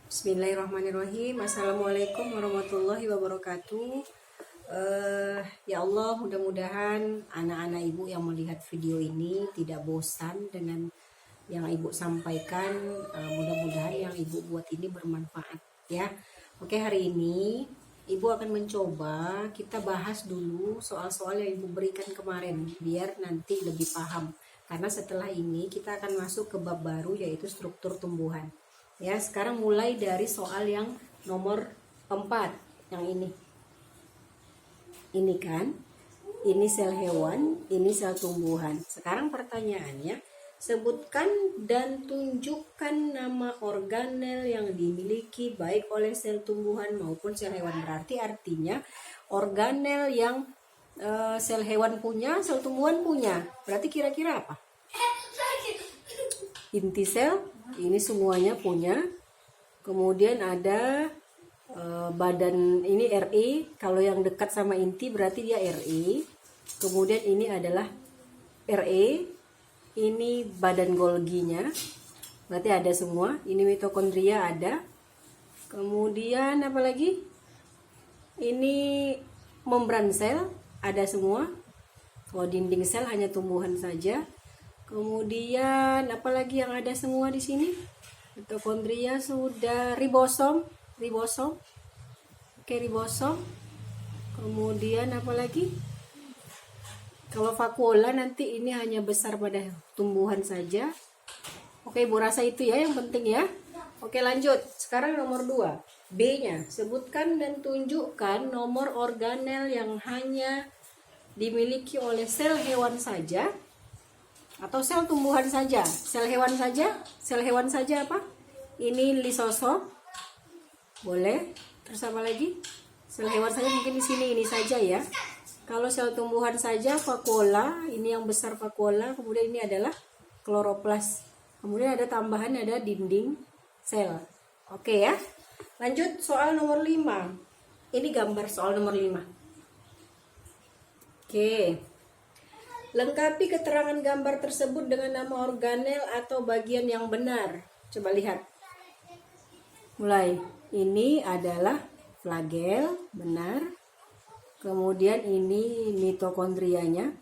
Bismillahirrahmanirrahim. Assalamualaikum warahmatullahi wabarakatuh. Ya Allah, mudah-mudahan anak-anak ibu yang melihat video ini tidak bosan dengan yang ibu sampaikan. Mudah-mudahan yang ibu buat ini bermanfaat ya. Oke, hari ini ibu akan mencoba kita bahas dulu soal-soal yang ibu berikan kemarin biar nanti lebih paham. Karena setelah ini kita akan masuk ke bab baru, yaitu struktur tumbuhan. Ya, sekarang mulai dari soal yang nomor 4, yang ini. Ini kan, ini sel hewan, ini sel tumbuhan. Sekarang pertanyaannya, sebutkan dan tunjukkan nama organel yang dimiliki baik oleh sel tumbuhan maupun sel hewan. Berarti artinya organel yang sel hewan punya, sel tumbuhan punya. Berarti kira-kira apa? Inti sel, ini semuanya punya. Kemudian ada badan, ini RE. Kalau yang dekat sama inti berarti dia RE. Kemudian ini adalah RE. Ini badan Golginya, berarti ada semua. Ini mitokondria ada. Kemudian apa lagi? Ini membran sel ada semua. Kalau dinding sel hanya tumbuhan saja. Kemudian apalagi yang ada semua di sini? Mitokondria sudah, ribosom. Oke, ribosom. Kemudian apalagi? Kalau vakuola nanti ini hanya besar pada tumbuhan saja. Oke, ibu rasa itu ya yang penting ya. Oke, lanjut. Sekarang nomor 2. B-nya, sebutkan dan tunjukkan nomor organel yang hanya dimiliki oleh sel hewan saja atau sel tumbuhan saja. Sel hewan saja apa? Ini lisosom. Boleh. Terus apa lagi? Sel hewan saja mungkin di sini ini saja ya. Kalau sel tumbuhan saja vakuola, ini yang besar vakuola, kemudian ini adalah kloroplas. Kemudian ada tambahan, ada dinding sel. Oke ya. Lanjut soal nomor 5. Ini gambar soal nomor 5. Oke. Lengkapi keterangan gambar tersebut dengan nama organel atau bagian yang benar. Coba lihat. Mulai. Ini adalah flagel, benar. Kemudian ini mitokondrianya.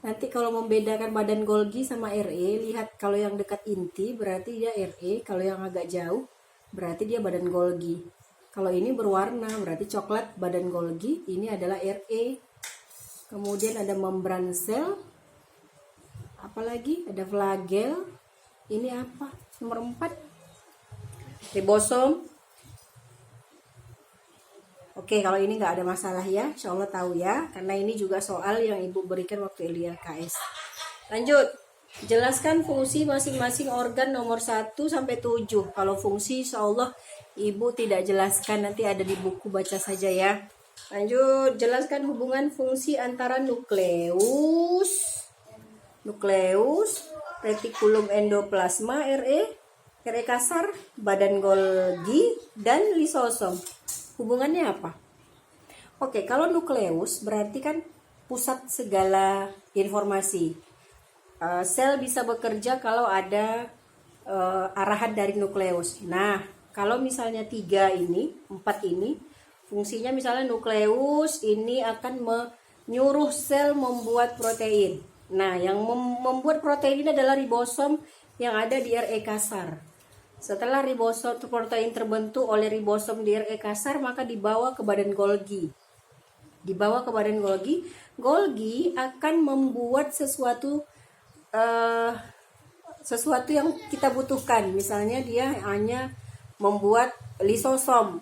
Nanti kalau membedakan badan Golgi sama RE, lihat kalau yang dekat inti berarti dia RE, kalau yang agak jauh berarti dia badan Golgi. Kalau ini berwarna berarti coklat badan Golgi, ini adalah RE. Kemudian ada membran sel. Apalagi? Ada flagel. Ini apa? Nomor 4. Ribosom. Oke, kalau ini nggak ada masalah ya. Insya Allah tahu ya. Karena ini juga soal yang ibu berikan waktu LKS. Lanjut. Jelaskan fungsi masing-masing organ nomor 1 sampai 7. Kalau fungsi insya Allah ibu tidak jelaskan. Nanti ada di buku, baca saja ya. Lanjut, jelaskan hubungan fungsi antara nukleus, retikulum endoplasma RE kasar, badan Golgi, dan lisosom. Hubungannya apa? Oke, kalau nukleus berarti kan pusat segala informasi. Sel bisa bekerja kalau ada arahan dari nukleus. Nah, kalau misalnya 4 ini, fungsinya misalnya nukleus ini akan menyuruh sel membuat protein. Nah, yang membuat protein ini adalah ribosom yang ada di RE kasar. Setelah ribosom protein terbentuk oleh ribosom di RE kasar, maka dibawa ke badan Golgi. Golgi akan membuat sesuatu yang kita butuhkan. Misalnya dia hanya membuat lisosom.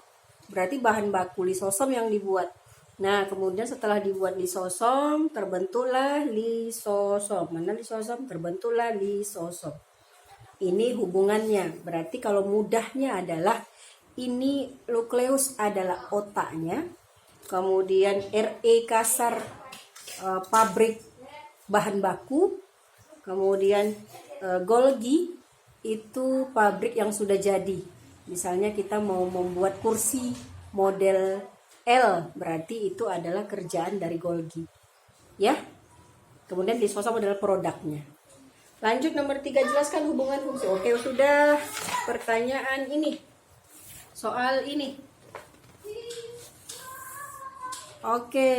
Berarti bahan baku lisosom yang dibuat. Nah, kemudian setelah dibuat lisosom, terbentuklah lisosom. Mana lisosom? Terbentuklah lisosom. Ini hubungannya. Berarti kalau mudahnya adalah ini nukleus adalah otaknya. Kemudian RE kasar pabrik bahan baku. Kemudian Golgi itu pabrik yang sudah jadi. Misalnya kita mau membuat kursi model L, berarti itu adalah kerjaan dari Golgi. Ya. Kemudian lisosom adalah produknya. Lanjut nomor 3, jelaskan hubungan fungsi. Oke, sudah. Pertanyaan ini. soal ini. Oke,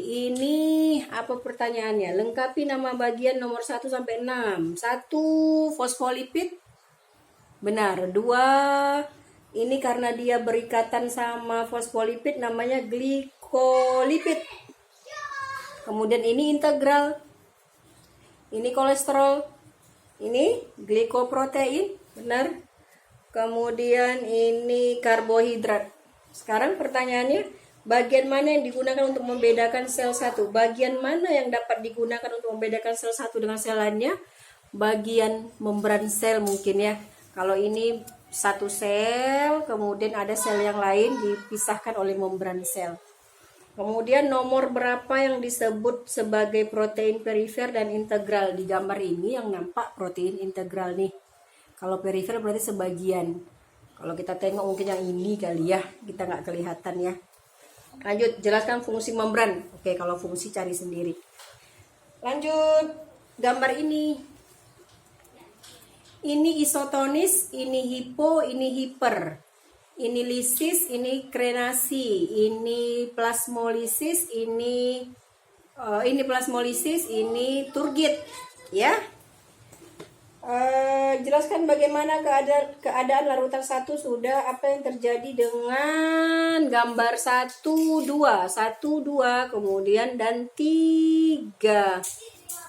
ini apa pertanyaannya? Lengkapi nama bagian nomor 1 sampai 6. 1, fosfolipid. Benar. 2, ini karena dia berikatan sama fosfolipid namanya glikolipid. Kemudian ini integral. Ini kolesterol. Ini glikoprotein. Benar. Kemudian ini karbohidrat. Sekarang pertanyaannya, bagian mana yang digunakan untuk membedakan sel satu? Bagian mana yang dapat digunakan untuk membedakan sel satu dengan sel lainnya? Bagian membran sel mungkin ya. Kalau ini satu sel, kemudian ada sel yang lain dipisahkan oleh membran sel. Kemudian nomor berapa yang disebut sebagai protein perifer dan integral? Di gambar ini yang nampak protein integral nih. Kalau perifer berarti sebagian. Kalau kita tengok mungkin yang ini kali ya, kita nggak kelihatan ya. Lanjut, jelaskan fungsi membran. Oke, kalau fungsi cari sendiri. Lanjut, gambar ini. Ini isotonis, ini hipo, ini hiper. Ini lisis, ini krenasi. Ini plasmolisis, ini plasmolisis, ini turgid. Ya. Jelaskan bagaimana keadaan larutan 1 sudah, apa yang terjadi dengan gambar 1, 2, 1, 2, kemudian dan 3.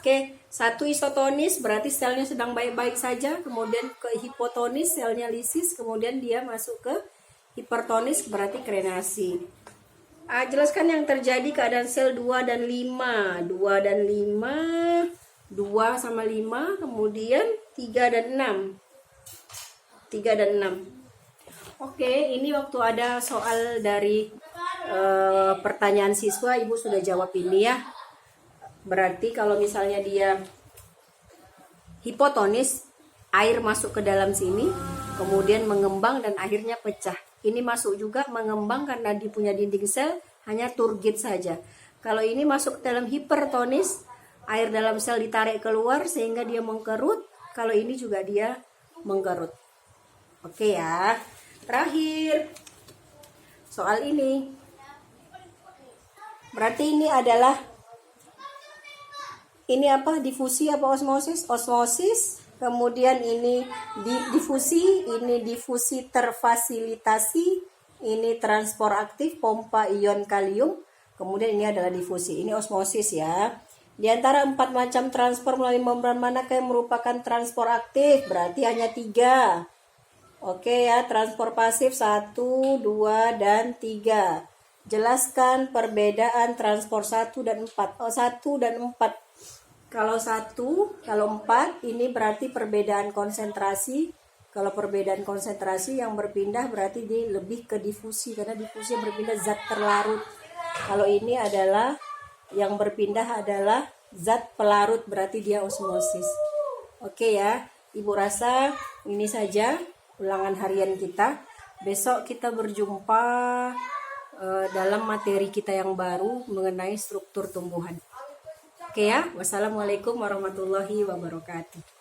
Oke, 1 isotonis berarti selnya sedang baik-baik saja, kemudian ke hipotonis selnya lisis, kemudian dia masuk ke hipertonis berarti krenasi. Jelaskan yang terjadi keadaan sel 2 dan 5. 2 dan 5, 2 sama 5, kemudian 3 dan 6. 3 dan 6. Oke, ini waktu ada soal dari pertanyaan siswa, Ibu sudah jawab ini ya. Berarti kalau misalnya dia hipotonis, air masuk ke dalam sini, kemudian mengembang dan akhirnya pecah. Ini masuk juga mengembang karena dia punya dinding sel, hanya turgid saja. Kalau ini masuk ke dalam hipertonis, air dalam sel ditarik keluar sehingga dia mengkerut. Kalau ini juga dia mengkerut. Oke ya. Terakhir, soal ini. Berarti ini adalah difusi apa osmosis? Osmosis. Kemudian ini difusi, ini difusi terfasilitasi, ini transport aktif, pompa ion kalium. Kemudian ini adalah difusi. Ini osmosis ya. Di antara 4 macam transport melalui membran manakah yang merupakan transport aktif? Berarti hanya 3. Oke ya, transport pasif 1, 2, dan 3. Jelaskan perbedaan transport 1 dan 4. 1 dan 4. Kalau 4 ini berarti perbedaan konsentrasi. Kalau perbedaan konsentrasi yang berpindah berarti dia lebih ke difusi, karena difusi yang berpindah zat terlarut. Kalau ini adalah yang berpindah adalah zat pelarut, berarti dia osmosis. Oke ya, Ibu rasa ini saja ulangan harian kita. Besok kita berjumpa dalam materi kita yang baru mengenai struktur tumbuhan. Oke ya, wassalamualaikum warahmatullahi wabarakatuh.